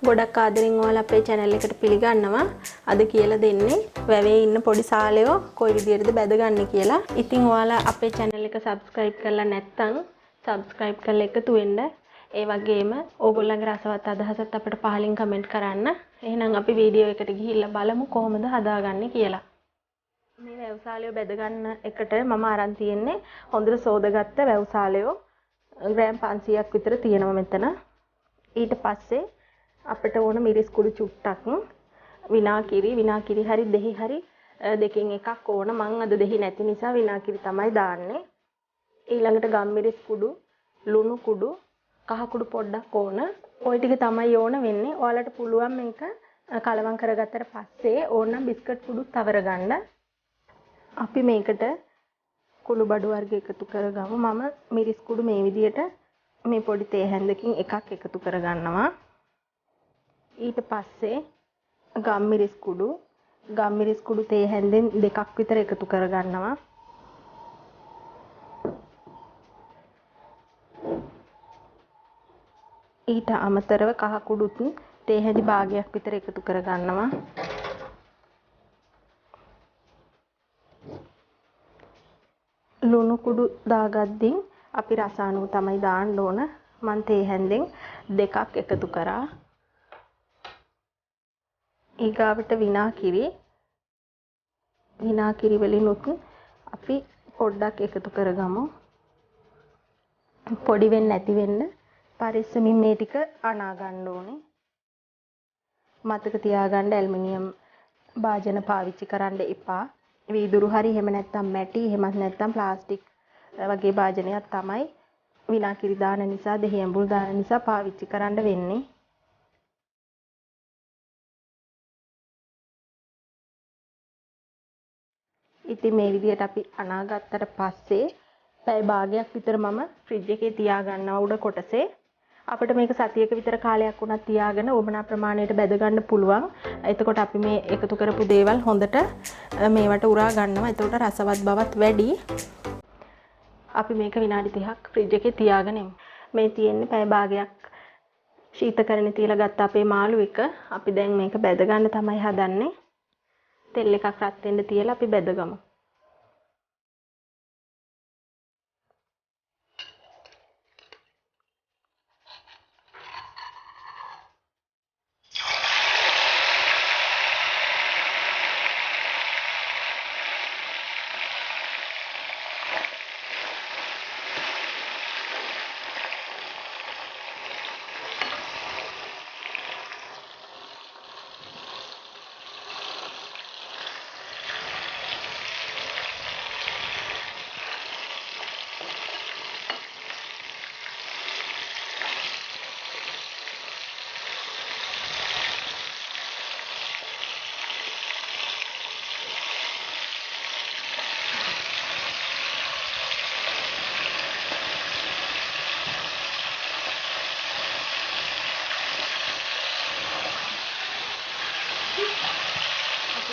ගොඩක් ආදරෙන් ඔයාලා අපේ channel එකට පිළිගන්නවා. අද කියලා දෙන්නේ වැවේ ඉන්න පොඩි සාලයෝ කොයි විදිහටද බැදගන්නේ කියලා. ඉතින් ඔයාලා අපේ channel එක subscribe කරලා නැත්නම් subscribe කරලා එකතු වෙන්න. ඒ වගේම ඕගොල්ලන්ගේ රසවත් අදහසත් අපිට පහලින් comment කරන්න. එහෙනම් අපි වීඩියෝ එකට ගිහිල්ලා බලමු කොහොමද හදාගන්නේ කියලා. මේ වැව් සාලයෝ බැදගන්න එකට මම අරන් තියෙන්නේ හොඳට සෝදගත්ත වැව් සාලයෝ ග්‍රෑම් 500ක් විතර තියෙනවා මෙතන. ඊට පස්සේ අපිට ඕන මිරිස් කුඩු චුට්ටක්, විනාකිරි හරි දෙහි හරි දෙකෙන් එකක් ඕන. මං අද දෙහි නැති නිසා විනාකිරි තමයි දාන්නේ. ඊළඟට ගම්මිරිස් කුඩු, ලුණු කුඩු, කහ කුඩු පොඩ්ඩක් ඕන. ওই ටික තමයි ඕන වෙන්නේ. ඔයාලට පුළුවන් මේක කලවම් කරගත්තට පස්සේ ඕනනම් බිස්කට් කුඩුත් තවර ගන්න. අපි මේකට කුණු බඩු වර්ග එකතු කරගමු. මම මිරිස් කුඩු මේ විදියට මේ පොඩි තේ හැන්දකින් එකක් එකතු කරගන්නවා. ඊට පස්සේ ගම්මිරිස් කුඩු තේ හැන්දෙන් දෙකක් විතර එකතු කරගන්නවා. ඊට අමතරව කහ කුඩුත් තේ හැඳි භාගයක් විතර එකතු කරගන්නවා. ලුණු කුඩු දාගද්දී අපි රස අනුව තමයි දාන්න ඕන. මන් තේ හැන්දෙන් දෙකක් එකතු කරා. ඊගාවට විනාකිරි වලිනුත් අපි පොඩ්ඩක් එකතු කරගමු. පොඩි වෙන්නේ නැති වෙන්න පරිස්සමින් මේ ටික අනා ගන්න ඕනේ. මතක තියාගන්න ඇල්මිනියම් භාජන පාවිච්චි කරන්න එපා. වීදුරු හරි එහෙම නැත්නම් මැටි එහෙමත් නැත්නම් ප්ලාස්ටික් වගේ භාජනයක් තමයි විනාකිරි දාන නිසා දෙහි ඇඹුල් දාන නිසා පාවිච්චි කරන්න වෙන්නේ. ඉතින් මේ විදිහට අපි අනාගත්තට පස්සේ පැය භාගයක් විතර මම ෆ්‍රිජ් එකේ තියාගන්නවා උඩ කොටසේ. අපිට මේක සතියක විතර කාලයක් වුණත් තියාගෙන ඕමනා ප්‍රමාණයට බැද ගන්න පුළුවන්. එතකොට අපි මේ එකතු කරපු දේවල් හොඳට මේවට උරා ගන්නවා. එතකොට රසවත් බවත් වැඩි. අපි මේක විනාඩි 30ක් ෆ්‍රිජ් එකේ තියාගෙන ඉමු. මේ තියෙන්නේ පැය භාගයක් ශීතකරණේ තියලා ගත්ත අපේ මාළු එක. අපි දැන් මේක බැද ගන්න තමයි හදන්නේ. තෙල් එකක් රත් වෙන්න තියලා අපි බැදගමු.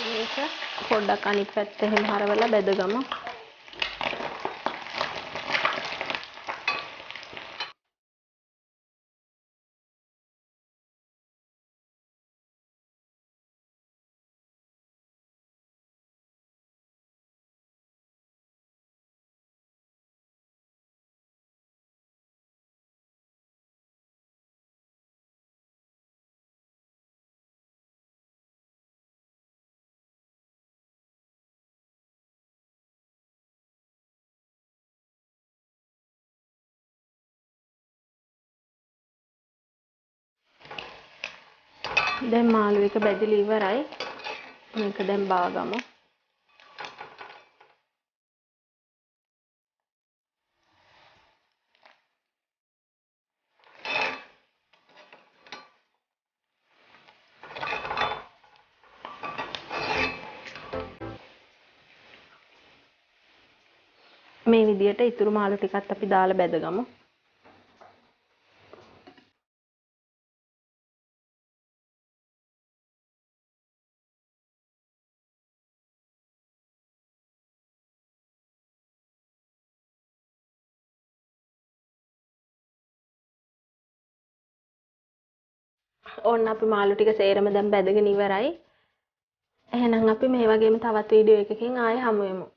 මේක පොඩ්ඩක් අනිත් පැත්ත එහෙම හරවලා බැදගමු. දැන් මාළු එක බැදලා ඉවරයි. මේක දැන් බාගමු. මේ විදියට ඉතුරු මාළු ටිකත් අපි දාලා බැදගමු. ඕන්න අපි මාළු ටික සේරම දැන් බැදගෙන ඉවරයි. එහෙනම් අපි මේ වගේම තවත් වීඩියෝ එකකින් ආයෙ හමු වෙමු.